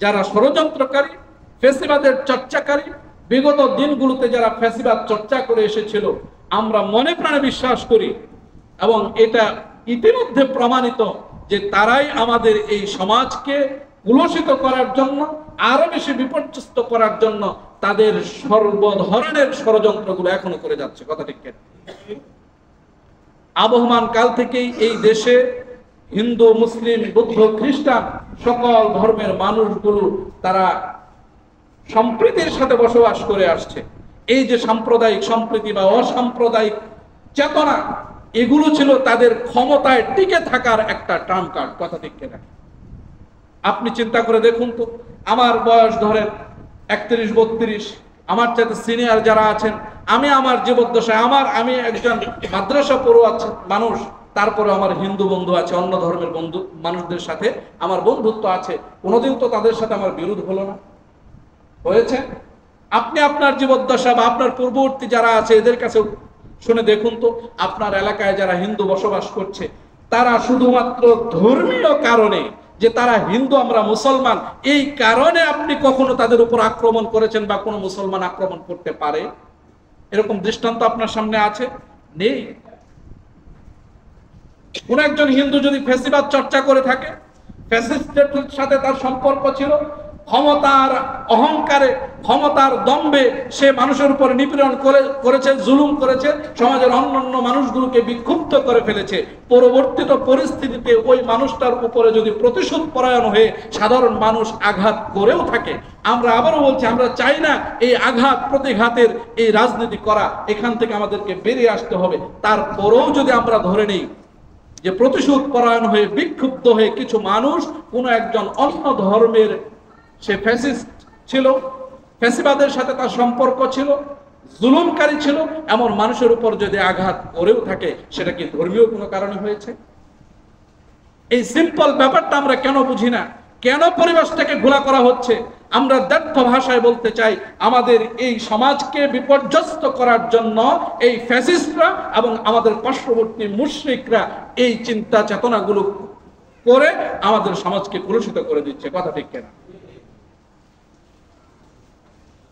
যারা ষড়যন্ত্রকারী, ফ্যাসিবাদের চর্চাকারী, বিগত দিনগুলোতে যারা ফ্যাসিবাদ চর্চা করে এসেছিল, আমরা মনে প্রাণে বিশ্বাস করি এবং এটা ইতিমধ্যে প্রমাণিত যে তারাই আমাদের এই সমাজকে কুলসিত করার জন্য, আরো বেশি বিপর্যস্ত করার জন্য তাদের সর্ব ধরনের ষড়যন্ত্রগুলো এখনো করে যাচ্ছে। কথা ঠিক কিনা? আবহমান কাল থেকেই এই দেশে হিন্দু, মুসলিম, বৌদ্ধ, খ্রিস্টান সকল ধর্মের মানুষগুলো তারা সম্প্রীতির সাথে বসবাস করে আসছে। এই যে সাম্প্রদায়িক সম্প্রীতি বা অসাম্প্রদায়িক চেতনা, এগুলো ছিল তাদের ক্ষমতায় টিকে থাকার একটা ট্রাম্প কার্ড। কথা ঠিক কিনা? আপনি চিন্তা করে দেখুন তো, আমার বয়স ধরেন 31-32, আমার চাইতে সিনিয়র যারা আছেন, আমি আমার জীবদ্দশায় আমি একজন মাদ্রাসা পড়ুয়া মানুষ, তারপরে আমার হিন্দু বন্ধু আছে, অন্য ধর্মের বন্ধু মানুষদের সাথে আমার বন্ধুত্ব আছে, কোনোদিন তো তাদের সাথে আমার বিরোধ হলো না, হয়েছে? আপনি আপনার জীবদ্দশা বা আপনার পূর্ববর্তী যারা আছে এদের কাছে শুনে দেখুন তো, আপনার এলাকায় যারা হিন্দু বসবাস করছে তারা শুধুমাত্র ধর্মীয় কারণে, যে তারা হিন্দু আমরা মুসলমান, এই কারণে আপনি কখনো তাদের উপর আক্রমণ করেছেন বা কোনো মুসলমান আক্রমণ করতে পারে? এরকম দৃষ্টান্ত আপনার সামনে আছে? নেই। কোন একজন হিন্দু যদি ফ্যাসিবাদ চর্চা করে থাকে, ফ্যাসিস্টের সাথে তার সম্পর্ক ছিল, ক্ষমতার অহংকারে, ক্ষমতার দম্ভে সে মানুষের উপর নিপীড়ন করেছে, জুলুম করেছে, সমাজের অন্যান্য মানুষগুলোকে বিক্ষুব্ধ করে ফেলেছে, পরবর্তীত পরিস্থিতিতে ওই মানুষটার উপরে যদি প্রতিশোধ পরায়ণ হয়ে সাধারণ মানুষ আঘাত করেও থাকে, আমরা আবারও বলছি, আমরা চাই না এই আঘাত প্রতিঘাতের এই রাজনীতি করা, এখান থেকে আমাদেরকে বেরিয়ে আসতে হবে। তারপরেও যদি আমরা ধরে নেই যে প্রতিশোধ পরায়ণ হয়ে বিক্ষুব্ধ হয়ে কিছু মানুষ, কোনো একজন অন্য ধর্মের, সে ফ্যাসিস্ট ছিল, ফ্যাসিবাদের সাথে তার সম্পর্ক ছিল, জুলুমকারী ছিল, এমন মানুষের উপর যদি আঘাত করেও থাকে, সেটা কি ধর্মীয় কোনো কারণে হয়েছে? এই সিম্পল ব্যাপারটা আমরা কেন বুঝি না? কেন পরিবেশটাকে ঘোলা করা হচ্ছে? আমরা দ্ব্যর্থ ভাষায় বলতে চাই, আমাদের এই সমাজকে বিপর্যস্ত করার জন্য এই ফ্যাসিস্টরা এবং আমাদের পার্শ্ববর্তী মুশরিকরা এই চিন্তা চেতনাগুলো করে আমাদের সমাজকে কলুষিত করে দিচ্ছে। কথা ঠিক কিনা?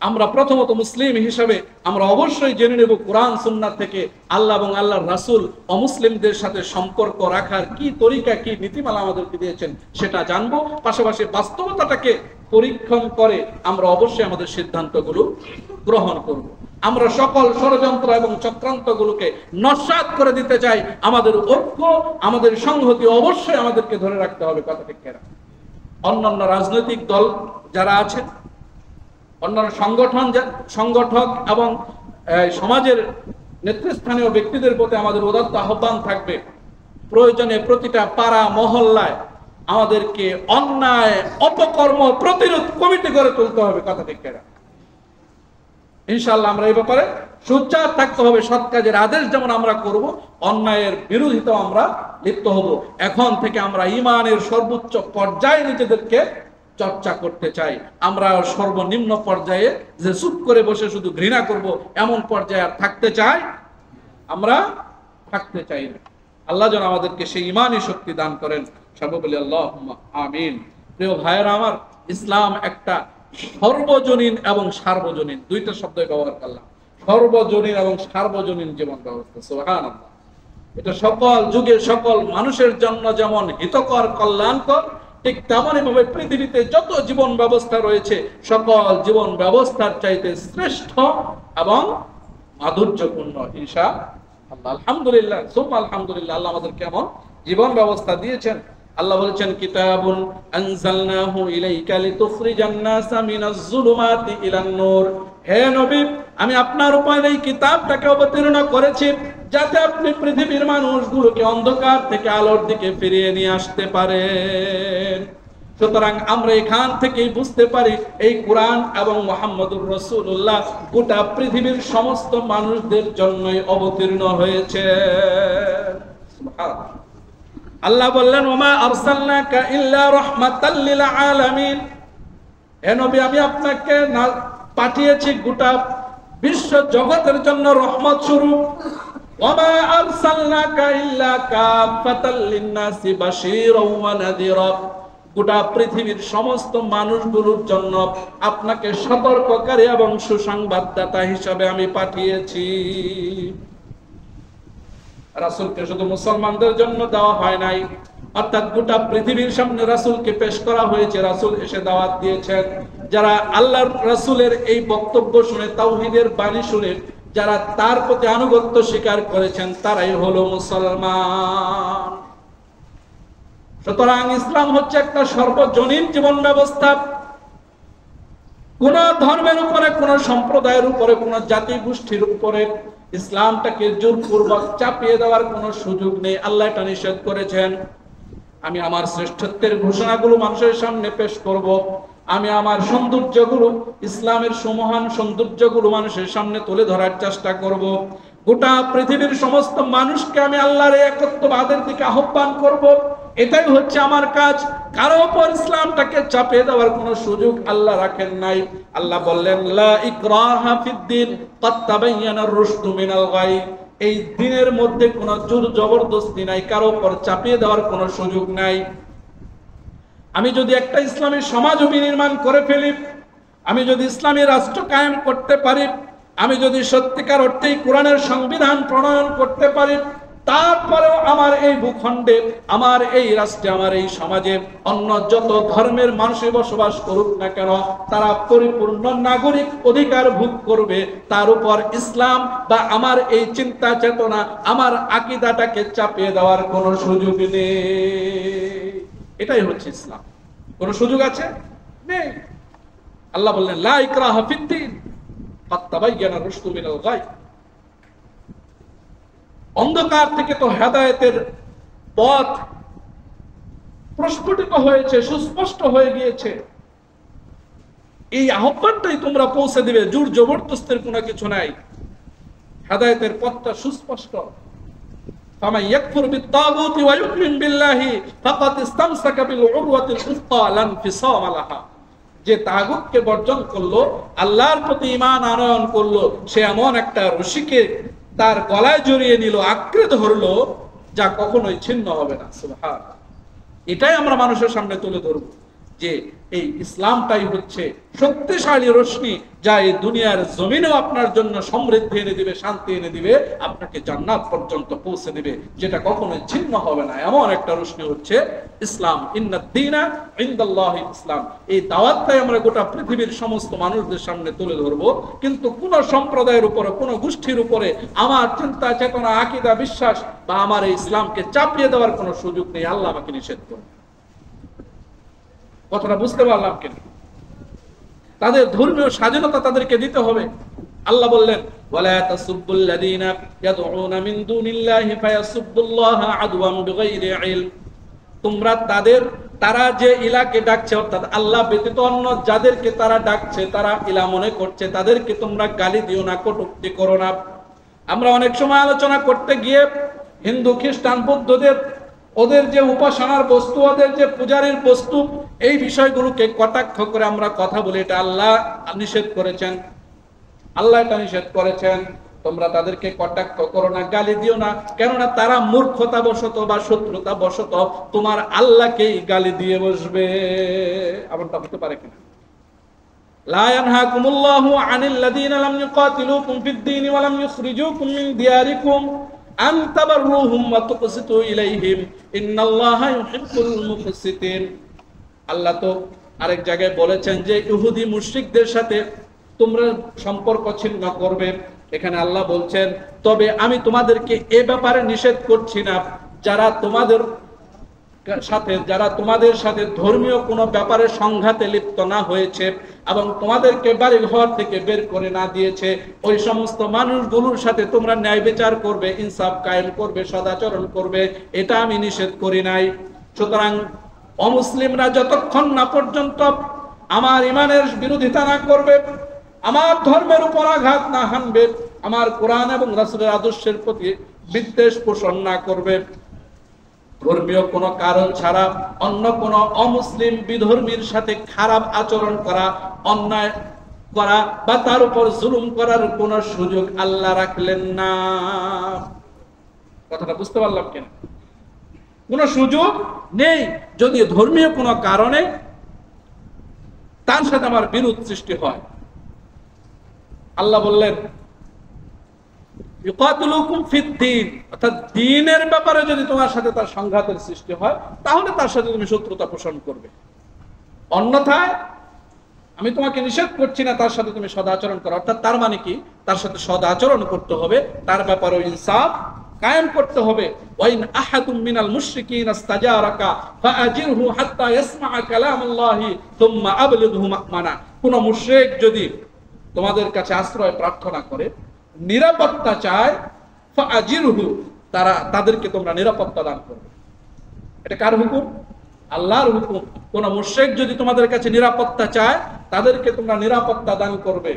আমরা প্রথমত মুসলিম হিসাবে আমরা অবশ্যই জেনে নেব কোরআন সুন্নাহ থেকে আল্লাহ এবং আল্লাহর রাসূল অমুসলিমদের সাথে সম্পর্ক রাখার কি তরিকা, কি নীতিমালা আমাদেরকে দিয়েছেন সেটা জানবো। পাশাপাশি বাস্তবতাটাকে পরীক্ষণ করে আমরা অবশ্যই আমাদের সিদ্ধান্তগুলো গ্রহণ করব। আমরা সকল ষড়যন্ত্র এবং চক্রান্তগুলোকে নস্যাৎ করে দিতে চাই। আমাদের ঐক্য, আমাদের সংহতি অবশ্যই আমাদেরকে ধরে রাখতে হবে। কথা ঠিক কিনা? অন্যান্য রাজনৈতিক দল যারা আছেন, অন্যান্য সংগঠক এবং সমাজের নেতৃস্থানীয় ব্যক্তিদের প্রতি আমাদের উদাত্ত আহ্বান থাকবে, প্রয়োজনে প্রতিটা পাড়া মহল্লায় আমাদেরকে অন্যায় অপকর্ম প্রতিরোধ কমিটি গড়ে তুলতে হবে। কথা ঠিক কিনা? ইনশাআল্লাহ আমরা এই ব্যাপারে সোচ্চার থাকতে হবে। সৎ কাজের আদেশ যেমন আমরা করব, অন্যায়ের বিরোধিতাও আমরা লিপ্ত হব। এখন থেকে আমরা ঈমানের সর্বোচ্চ পর্যায়ে নিজেদেরকে চর্চা করতে চাই। আমরা সর্বনিম্ন পর্যায়ে যে চুপ করে বসে শুধু ঘৃণা করব, এমন পর্যায়ে আর থাকতে চাই আমরা থাকতে চাই না। আল্লাহ যেন আমাদেরকে সেই ঈমানী শক্তি দান করেন। সর্ববলি আল্লাহুম্মা আমিন। প্রিয় ভাইয়েরা আমার, ইসলাম একটা সর্বজনীন এবং সার্বজনীন, দুইটা শব্দ ব্যবহার করলাম, সর্বজনীন এবং সার্বজনীন জীবন ব্যবস্থা। সুবহানাল্লাহ। এটা সকল যুগে সকল মানুষের জন্য যেমন হিতকর, কল্যাণকর, ঠিক তেমনই ভাবে পৃথিবীতে যত জীবন ব্যবস্থা রয়েছে সকল জীবন ব্যবস্থার চাইতে শ্রেষ্ঠ এবং মাধুর্যপূর্ণ। ইনশাআল্লাহ। আলহামদুলিল্লাহ, সুবহান আলহামদুলিল্লাহ। আল্লাহ আমাদের কেমন জীবন ব্যবস্থা দিয়েছেন। আল্লাহ বলেছেন, কিতাবুন আনজালনাহু ইলাইকা লিতুখরিজান নাসা মিনাজ যুলুমাতি ইলান নূর। হে নবী, আমি আপনার উপর এই কিতাবটাকে অবতীর্ণ করেছি যাতে আপনি পৃথিবীর মানুষগুলোকে অন্ধকার থেকে আলোর দিকে ফিরিয়ে নিয়ে আসতে পারেন। সুতরাং আমরা এখান থেকেই বুঝতে পারি এই কোরআন এবং মুহাম্মদুর রাসূলুল্লাহ গোটা পৃথিবীর সমস্ত মানুষদের জন্যই অবতীর্ণ হয়েছে। সুবহানাল্লাহ। আল্লাহ বললেন, ওমা আরসালনাকা ইল্লা রাহমাতাল লিল আলামিন। হে নবী, আমি আপনাকে পাঠিয়েছি গোটা বিশ্ব জগতের জন্য রহমত স্বরূপ। ওমা আরসালনাকা ইল্লা কাফাতাল লিন-নাসি বাশীরাও ওয়া নাযীরা। গোটা পৃথিবীর সমস্ত মানুষগুলোর জন্য আপনাকে সতর্ককারী এবং সুসংবাদদাতা হিসাবে আমি পাঠিয়েছি। রাসূলকে শুধু মুসলমানদের জন্য দেওয়া হয় নাই, অর্থাৎ গোটা পৃথিবীর সামনে রাসূলকে পেশ করা হয়েছে। রাসূল এসে দাওয়াত দিয়েছেন, যারা আল্লাহর রাসূলের এই বক্তব্য শুনে, তাওহীদের বাণী শুনে যারা তার প্রতি আনুগত্য স্বীকার করেছেন, তারাই হলো মুসলমান। সুতরাং ইসলাম হচ্ছে একটা সর্বজনীন জীবন ব্যবস্থা। কোন ধর্মের উপরে, কোন সম্প্রদায়ের উপরে, কোন জাতি গোষ্ঠীর উপরে ইসলামটাকে জোরপূর্বক চাপিয়ে দেওয়ার কোনো সুযোগ নেই। আল্লাহ এটা নিষেধ করেছেন। আমি আমার শ্রেষ্ঠত্বের ঘোষণাগুলো মানুষের সামনে পেশ করব, আমি আমার সৌন্দর্যগুলো, ইসলামের সুমহান সৌন্দর্যগুলো মানুষের সামনে তুলে ধরার চেষ্টা করব। গোটা পৃথিবীর সমস্ত মানুষকে আমি আল্লাহর একত্ববাদের দিকে আহ্বান করব। এটাই হচ্ছে আমার কাজ। কারো উপর ইসলামটাকে চাপিয়ে দেওয়ার কোনো সুযোগ আল্লাহ রাখেন নাই। আল্লাহ বললেন, লা ইকরাহা ফিদ্দিন ক্বাদ তাবায়্যানার রুশদু মিনাল গাই। এই দ্বীনের মধ্যে কোনো জোর জবরদস্তি নাই, কারো উপর চাপিয়ে দেওয়ার কোনো সুযোগ নাই। আমি যদি একটা ইসলামী সমাজ বিনির্মাণ করে ফেলি, আমি যদি ইসলামী রাষ্ট্র কায়েম করতে পারি, আমি যদি সত্যিকার অর্থেই কোরআনের সংবিধান প্রণয়ন করতে পারি, তারপরেও আমার এই ভূখণ্ডে, আমার এই রাষ্ট্রে, আমার এই সমাজে অন্য যত ধর্মের মানুষই বসবাস করুক না কেন, তারা পরিপূর্ণ নাগরিক অধিকার ভোগ করবে। তার উপর ইসলাম বা আমার এই চিন্তা চেতনা, আমার আকীদাটাকে চাপিয়ে দেওয়ার কোনো সুযোগ নেই। এটাই হচ্ছে ইসলাম। কোন সুযোগ আছে? নেই। আল্লাহ বললেন, লা ইকরাহা ফিদ্দীন ক্বাদ তাবায়্যানা রুশদু মিনাল গাই। অন্ধকার থেকে তো হেদায়েতের পথ প্রস্ফুটিত হয়েছে, সুস্পষ্ট হয়ে গিয়েছে। এই আহ্বানটাই তোমরা পৌঁছে দিবে, জোর জবরদস্তির কোনো কিছু নাই। হেদায়েতের পথটা সুস্পষ্ট। ফামান ইয়াকফুর বিত-তাগুতি ওয়া ইউমিন বিল্লাহি ফাকাদ ইসতামসাকা বিল উরওয়াতিল উসকা লা ইনফিসামা লাহা। যে তাগুতকে বর্জন করলো, আল্লাহর প্রতি ঈমান আনয়ন করলো, সে এমন একটা রশিকে তার গলায় জড়িয়ে নিল, আঁকড়ে ধরলো, যা কখনোই ছিন্ন হবে না। সুবহানাল্লাহ। এটাই আমরা মানুষের সামনে তুলে ধরব, যে এই ইসলামটাই হচ্ছে শক্তিশালী রশ্মি, যা এই দুনিয়ার জমিনেও আপনার জন্য সমৃদ্ধি এনে দিবে, শান্তি এনে দিবে, আপনাকে জান্নাত পর্যন্ত পৌঁছে দিবে, যেটা কখনোই ছিন্ন হবে না। এমন একটা রশ্মি হচ্ছে ইসলাম। ইন্নাদ-দীনা ইনদাল্লাহি ইসলাম। এই দাওয়াতটাই আমরা গোটা পৃথিবীর সমস্ত মানুষদের সামনে তুলে ধরব। কিন্তু কোন সম্প্রদায়ের উপরে, কোন গোষ্ঠীর উপরে আমার চিন্তা চেতনা, আকীদা, বিশ্বাস বা আমার এই ইসলামকে চাপিয়ে দেওয়ার কোনো সুযোগ নেই। আল্লাহ আমাকে নিষেধ করেন। কথাটা বুঝতে পারলাম কিনা? তাদের ধর্মীয় স্বাধীনতা তাদেরকে দিতে হবে। আল্লাহ বললেন, ওয়ালা তাসুব্বুল্লাযীনা ইয়াদউনা মিন দুনিল্লাহি ফায়াসুব্বুল্লাহা আদওয়ান বিগাইরি ইলম। তোমরা তারা যে ইলাকে ডাকছে, অর্থাৎ আল্লাহ ব্যতীত অন্য যাদেরকে তারা ডাকছে, তারা ইলা মনে করছে, তাদেরকে তোমরা গালি দিও না, কটূক্তি করো না। আমরা অনেক সময় আলোচনা করতে গিয়ে হিন্দু, খ্রিস্টান, বৌদ্ধদের, ওদের যে উপাসনার বস্তু, ওদের যে পূজারীর বস্তু, এই বিষয়গুলোকে কটাক্ষ করে আমরা কথা বলি। এটা আল্লাহ নিষেধ করেছেন। আল্লাহ এটা নিষেধ করেছেন। তোমরা তাদেরকে কটাক্ষ করো না, গালি দিও না, কেননা তারা মূর্খতা বশত বা শত্রুতা বশত তোমার আল্লাহকেই গালি দিয়ে বসবে। এমনটা হতে পারে কিনা? লা ইয়ানহাকুমুল্লাহু আনিল্লাযীনা লাম ইউকাতিলুকুম ফিদ-দীনি ওয়া লাম ইখরিজুকুম মিন দিয়ারিকুম আন তাবাররুহুম ওয়া তুকসিতু ইলাইহিম ইন্নাল্লাহা ইউহিব্বুল মুকসিতিন। আল্লাহ তো আরেক জায়গায় বলেছেন যে ইহুদি মুশরিকদের সাথে তোমরা সম্পর্ক ছিন্ন করবে। এখানে আল্লাহ বলছেন, তবে আমি তোমাদেরকে এ ব্যাপারে নিষেধ করছি না, যারা তোমাদের সাথে ধর্মীয় কোনো ব্যাপারে সংঘাতে লিপ্ত না হয়েছে এবং তোমাদেরকে বাড়ি ঘর থেকে বের করে না দিয়েছে, ওই সমস্ত মানুষগুলোর সাথে তোমরা ন্যায় বিচার করবে, ইনসাফ কায়েম করবে, সদাচরণ করবে। এটা আমি নিষেধ করি নাই। সুতরাং অমুসলিমরা যতক্ষণ না পর্যন্ত আমার ইমানের বিরোধিতা না করবে, আমার ধর্মের উপর আঘাত না হানবে, আমার কোরআন এবং রাসূলের আদর্শের প্রতি বিদ্বেষ পোষণ না করবে, ধর্মীয় কোনো কারণ ছাড়া অন্য কোনো অমুসলিম বিধর্মীর সাথে খারাপ আচরণ করা, অন্যায় করা বা তার উপর জুলুম করার কোনো সুযোগ আল্লাহ রাখলেন না। কথাটা বুঝতে পারলাম কিনা? কোনো সুযোগ নেই। যদি ধর্মীয় কোনো কারণে তার সাথে আমার বিরোধ সৃষ্টি হয়, আল্লাহ বললেন ইউকাতিলুকুম ফিদ্দীন, অর্থাৎ দ্বীনের ব্যাপারে যদি তোমার সাথে তার সংঘাতের সৃষ্টি হয় তাহলে তার সাথে তুমি শত্রুতা পোষণ করবে। অন্যথায় আমি তোমাকে নিষেধ করছি না তার সাথে তুমি সদাচরণ করো। অর্থাৎ তার মানে কি, তার সাথে সদাচরণ করতে হবে, তার ব্যাপারে ইনসাফ কায়েম করতে হবে। ওয়াইন আহাদুম মিনাল মুশরিকিন ইস্তাজারাকা ফাআজিরহু হাত্তা ইয়াসমা'a কালামাল্লাহি সুম্মা আবলিগহু মা'মানা। কোন মুশরিক যদি তোমাদের কাছে আশ্রয় প্রার্থনা করে, নিরাপত্তা চায়, ফাআজিরহু, তাদেরকে তোমরা নিরাপত্তা দান করবে। এটা কার হুকুম? আল্লাহর হুকুম। কোন মুশরিক যদি তোমাদের কাছে নিরাপত্তা চায়, তাদেরকে তোমরা নিরাপত্তা দান করবে,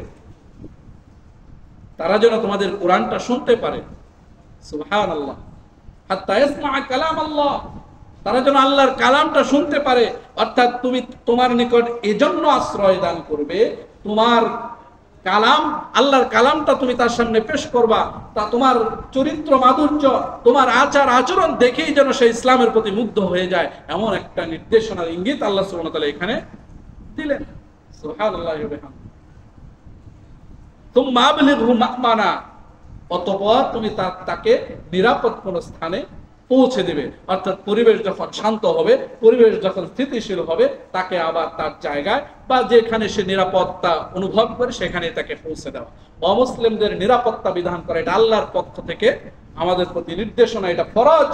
তারা যেন তোমাদের কোরআনটা শুনতে পারে। সুবহানাল্লাহ। হাত্তা ইয়াসমা'a কালামাল্লাহ, তারা যেন আল্লাহর কালামটা শুনতে পারে। অর্থাৎ তুমি তোমার নিকট এজন্য আশ্রয় দান করবে, তোমার কালাম, আল্লাহর কালামটা তুমি তার সামনে পেশ করবা, তা তোমার চরিত্র মাধুর্য, তোমার আচার আচরণ দেখেই যেন সে ইসলামের প্রতি মুগ্ধ হয়ে যায়, এমন একটা নির্দেশনার ইঙ্গিত আল্লাহ সুবহানাহু ওয়া তাআলা এখানে দিলেন। সুবহানাল্লাহি ওয়া বিহামদিহি। তুম্মা আবলিগহু মা'মানা, অতঃপর তুমি তাকে নিরাপদ কোন স্থানে পৌঁছে দেবে। অর্থাৎ পরিবেশ যখন শান্ত হবে, পরিবেশ যখন স্থিতিশীল হবে, তাকে আবার তার জায়গায় বা যেখানে সে নিরাপত্তা অনুভব করে সেখানে তাকে পৌঁছে দেওয়া। অমুসলিমদের নিরাপত্তা বিধান করা এটা আল্লাহর পক্ষ থেকে আমাদের প্রতি নির্দেশনা, এটা ফরজ।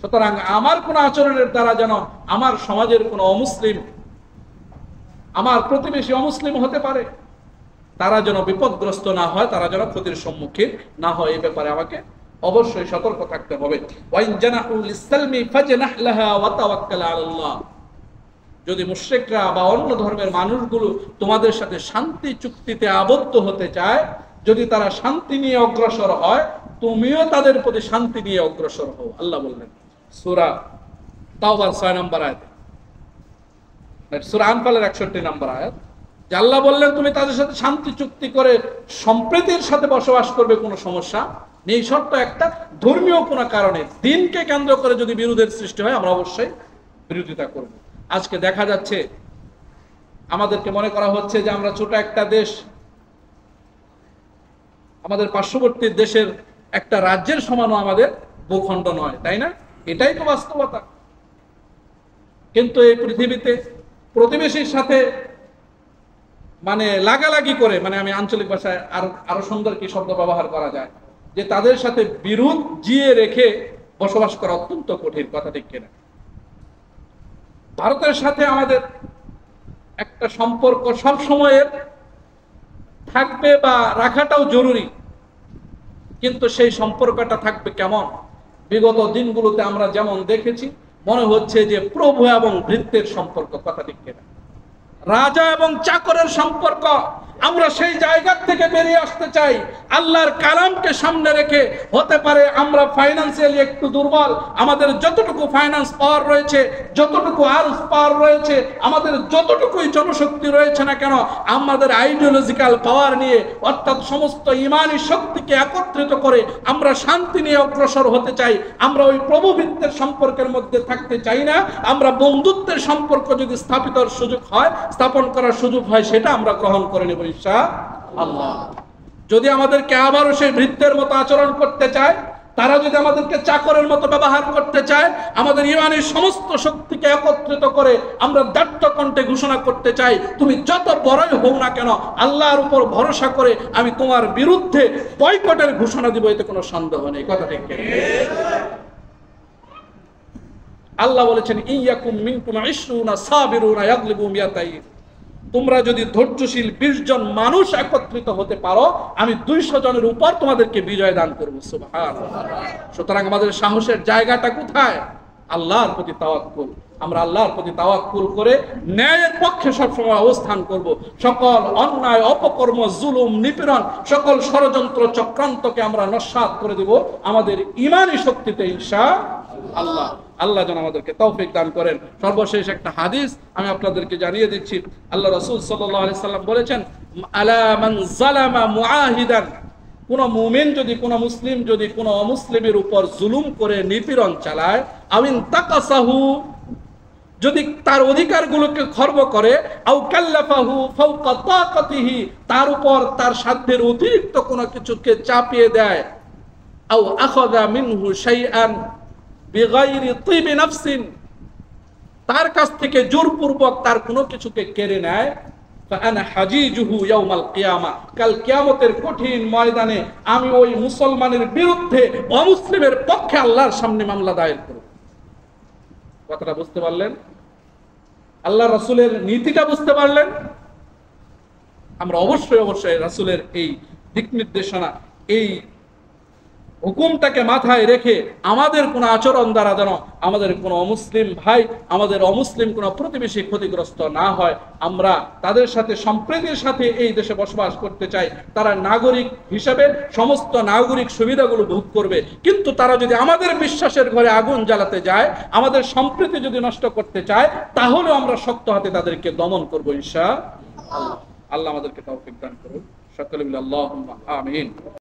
সুতরাং আমার কোন আচরণের দ্বারা যেন আমার সমাজের কোন অমুসলিম, আমার প্রতিবেশী অমুসলিম হতে পারে, তারা যেন বিপদগ্রস্ত না হয়, তারা যেন ক্ষতির সম্মুখীন না হয়, এই ব্যাপারে আমাকে অবশ্যই সতর্ক থাকতে হবে। ওয়াইন জানাহু লিসসালমি ফাজনাহ লাহা ওয়া তাওয়াক্কাল আলাল্লাহ। যদি মুশরিকরা বা অন্য ধর্মের মানুষগুলো তোমাদের সাথে শান্তি চুক্তিতে আবদ্ধ হতে চায়, যদি তারা শান্তি নিয়ে অগ্রসর হয়, তুমিও তাদের প্রতি শান্তি নিয়ে অগ্রসর হও। আল্লাহ বললেন সূরা তাওবার 6 নম্বর আয়াতে, সূরা আনফালের 61 নম্বর আয়াত, যে আল্লাহ বললেন তুমি তাদের সাথে শান্তি চুক্তি করে সম্প্রীতির সাথে বসবাস করবে, কোনো সমস্যা নেই। শর্ত একটা, ধর্মীয় কোনো কারণে দিনকে কেন্দ্র করে যদি বিরোধের সৃষ্টি হয় আমরা অবশ্যই বিরোধিতা করব। আজকে দেখা যাচ্ছে আমাদেরকে মনে করা হচ্ছে যে আমরা ছোট একটা দেশ, আমাদের পার্শ্ববর্তী দেশের একটা রাজ্যের সমানও আমাদের ভূখণ্ড নয়, তাই না? এটাই তো বাস্তবতা। কিন্তু এই পৃথিবীতে প্রতিবেশীর সাথে মানে লাগালাগি করে, মানে আমি আঞ্চলিক ভাষায় আরো সুন্দর কি শব্দ ব্যবহার করা যায়, যে তাদের সাথে বিরোধ জিয়ে রেখে বসবাস করা অত্যন্ত কঠিন, কথা ঠিক কিনা? ভারতের সাথে আমাদের একটা সম্পর্ক সব সময়ের থাকবে বা রাখাটাও জরুরি, কিন্তু সেই সম্পর্কটা থাকবে কেমন? বিগত দিনগুলোতে আমরা যেমন দেখেছি, মনে হচ্ছে যে প্রভু এবং ভৃত্যের সম্পর্ক, কথা ঠিক কিনা? রাজা এবং চাকরের সম্পর্ক। আমরা সেই জায়গা থেকে বেরিয়ে আসতে চাই। আল্লাহর কালামকে সামনে রেখে, হতে পারে আমরা ফাইন্যান্সিয়ালি একটু দুর্বল, আমাদের যতটুকু ফাইন্যান্স পাওয়ার রয়েছে, যতটুকু আর্থ পাওয়ার রয়েছে, আমাদের যতটুকুই জনশক্তি রয়েছে না কেন, আমাদের আইডিওলজিক্যাল পাওয়ার নিয়ে, অর্থাৎ সমস্ত ইমানি শক্তিকে একত্রিত করে আমরা শান্তি নিয়ে অগ্রসর হতে চাই। আমরা ওই প্রভুভিত্তের সম্পর্কের মধ্যে থাকতে চাই না। আমরা বন্ধুত্বের সম্পর্ক যদি স্থাপন করার সুযোগ হয়, সেটা আমরা গ্রহণ করে নেব ইনশাআল্লাহ। যদি আমাদেরকে আবারও সেই ভৃত্যের মতো আচরণ করতে চায়, তারা যদি আমাদেরকে চাকরের মতো ব্যবহার করতে চায়, আমাদের ইমানের সমস্ত শক্তিকে একত্রিত করে আমরা দাট্ট কণ্ঠে ঘোষণা করতে চাই, তুমি যত বড়ই হও না কেন, আল্লাহর উপর ভরসা করে আমি তোমার বিরুদ্ধে বয়কটের ঘোষণা দিব, এতে কোনো সন্দেহ নেই, কথা ঠিক কিনা? আল্লাহ বলেছেন ইয়াকুম মিনকুম 20 সাবিরুনা ইয়াগলিবু মিয়াতাইন। তোমরা যদি ধৈর্যশীল 20 জন মানুষ একত্রিত হতে পারো, আমি 200 জনের উপর তোমাদেরকে বিজয় দান করব। সুবহানাল্লাহ। সুতরাং আমাদের সাহসের জায়গাটা কোথায়? আল্লাহর প্রতি তাওয়াক্কুল। আমরা আল্লাহর প্রতি তাওয়াক্কুল করে ন্যায়ের পক্ষে সবসময় অবস্থান করব। সকল অন্যায়, অপকর্ম, জুলুম, নিপীড়ন, সকল ষড়যন্ত্র চক্রান্তকে আমরা নস্যাৎ করে দেব আমাদের ঈমানী শক্তিতে ইনশাআল্লাহ। আল্লাহ যেন আমাদেরকে তৌফিক দান করেন। সর্বশেষ একটা হাদিস আমি আপনাদেরকে জানিয়ে দিচ্ছি। আল্লাহ রাসূল সাল্লাল্লাহু আলাইহি সাল্লাম বলেছেন, আলা মান যালামা মুআহিদান কোন মুমিন যদি, কোন মুসলিম যদি কোন অমুসলিমের উপর জুলুম করে নিপীড়ন চালায়, আমিন তাকাসাহু, যদি তার অধিকারগুলোকে খর্ব করে, আও কাল্লাফাহু ফাওকা তাকাতিহি, তার উপর তার সাধ্যের অতিরিক্ত কোনো কিছুকে চাপিয়ে দেয়, আও আখাযা মিনহু শাইআন বিগাইরি তিবি নাফসিন, তার কাছ থেকে জোরপূর্বক তার কোনো কিছুকে কেড়ে নেয়, ফাআনা হাজিজুহু ইয়াউমাল কিয়ামা, কাল কিয়ামতের কঠিন ময়দানে আমি ওই মুসলমানের বিরুদ্ধে অমুসলিমের পক্ষে আল্লাহর সামনে মামলা দায়ের করব। কথাটা বুঝতে পারলেন? আল্লাহ রাসূলের নীতিটা বুঝতে পারলেন? আমরা অবশ্যই রাসূলের এই দিক নির্দেশনা, এই হুকুমটাকে মাথায় রেখে আমাদের কোন আচরণ দ্বারা যেন আমাদের কোন অমুসলিম ভাই, আমাদের অমুসলিম কোন প্রতিবেশী ক্ষতিগ্রস্ত না হয়। আমরা তাদের সাথে সম্প্রীতির সাথে এই দেশে বসবাস করতে চাই। তারা নাগরিক হিসেবে সমস্ত নাগরিক সুবিধাগুলো ভোগ করবে, কিন্তু তারা যদি আমাদের বিশ্বাসের ঘরে আগুন জ্বালাতে যায়, আমাদের সম্প্রীতি যদি নষ্ট করতে চায়, তাহলে আমরা শক্ত হাতে তাদেরকে দমন করবো ইনশাআল্লাহ। আল্লাহ আমাদেরকে তৌফিক দান করুন। সকলে মিলে আল্লাহুম্মা আমিন।